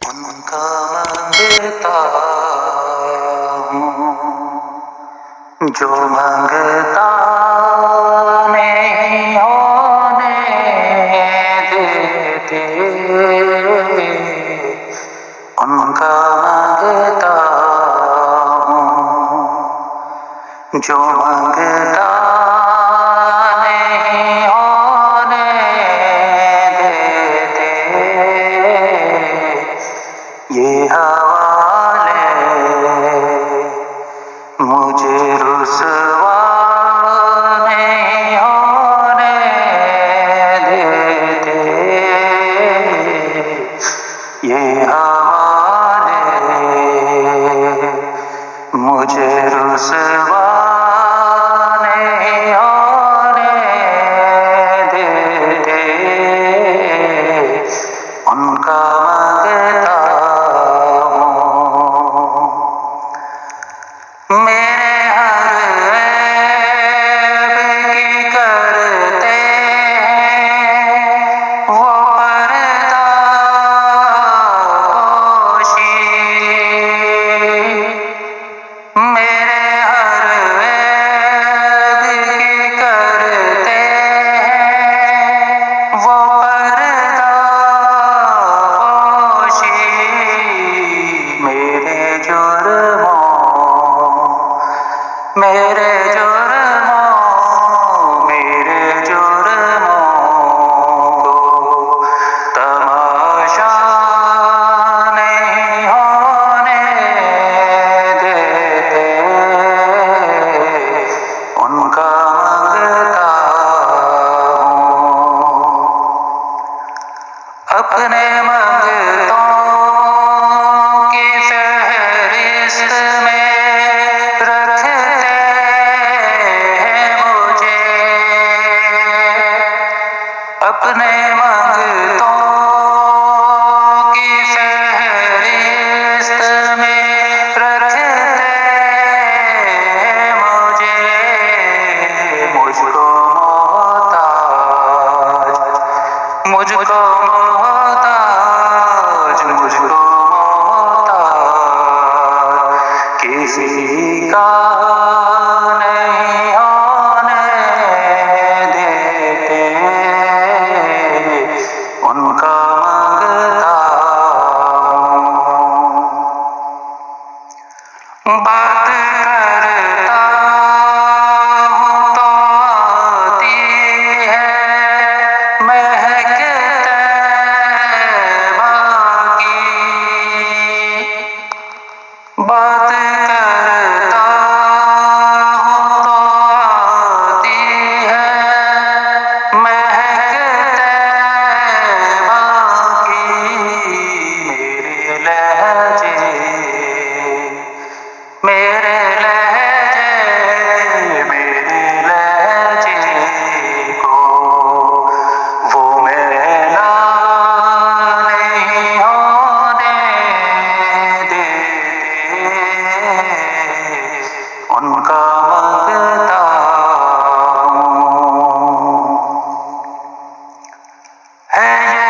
उनका मांगता हूँ जो मांगता नहीं होने देते। उनका मांगता हूँ जो मांगता नहीं होने देते। ये हवाले मुझे रुसवा नहीं होने देते। ये हवाले मुझे रुसवा नहीं होने देते। उनका मांगता मेरे हर ऐब की करते हैं वो पर्दापोशी। मेरे हर ऐब की करते हैं वो पर्दापोशी। मेरे जुर्मों मेरे जुर्मों को तमाशा नहीं होने देते। उनका मांगता हूँ अपने मंगतों की फहरिस्त में रखते हैं मुझे। अपने मंगतों की फहरिस्त में रखते हैं मुझे। मुझको मोहताज किसी का नहीं होने देते। उनका मांगता हूँ बात करता हूँ तो आती है महक तैबा की। बात करता हूँ तो आती है महक तैबा की। मेरे लहजे को वो मैला नहीं होने देते। उनका मांगता हूँ है ये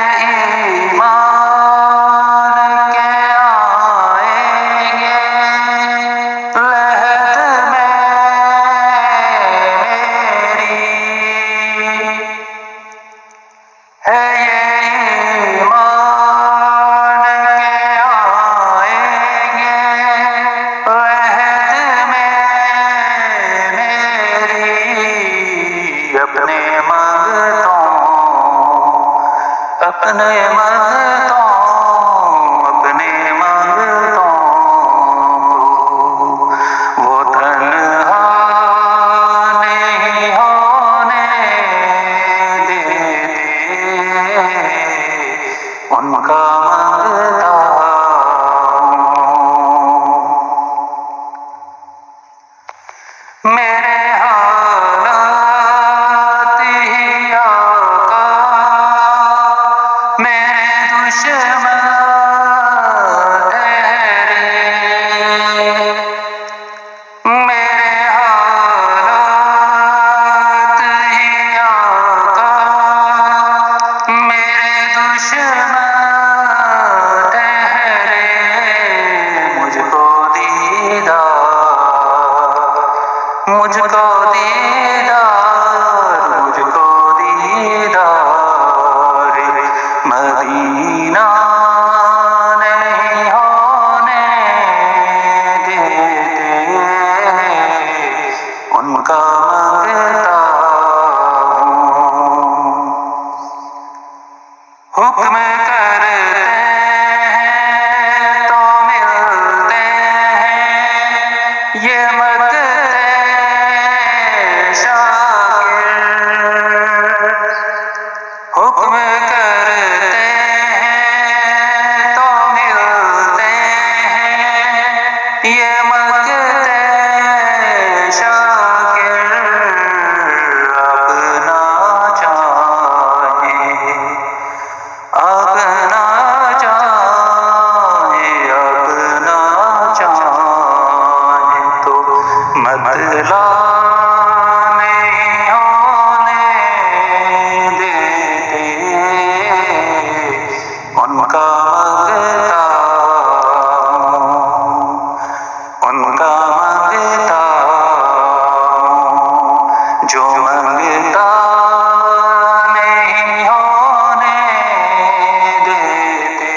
ईमान के आएंगे लहद में मेरी। है ये ईमान के आएंगे लहद में मेरी। अपने मंगतों को वो तन्हा नहीं होने देते। उनका मांगता हूँ मेरे हालात ही आका मेरे दुश्मन ठहरे। मेरे हालात ही आका मेरे दुश्मन ठहरे। करते हैं तो मिलते हैं, ये मत शाकिर। हुक्म करते हैं तो मिलते हैं, ये मत शाकिर। अपना चाहे, अपना चाहे, अपना चाहे तो मतला नहीं होने देते, उनका मंगता हूँ, उनका मंगता हूँ, जो मंगता नहीं होने देते।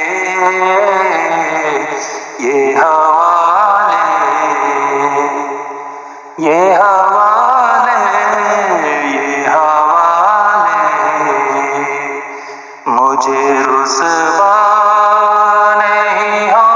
ये हवाले, ये हवाले, ये हवाले मुझे रुसवा नहीं हो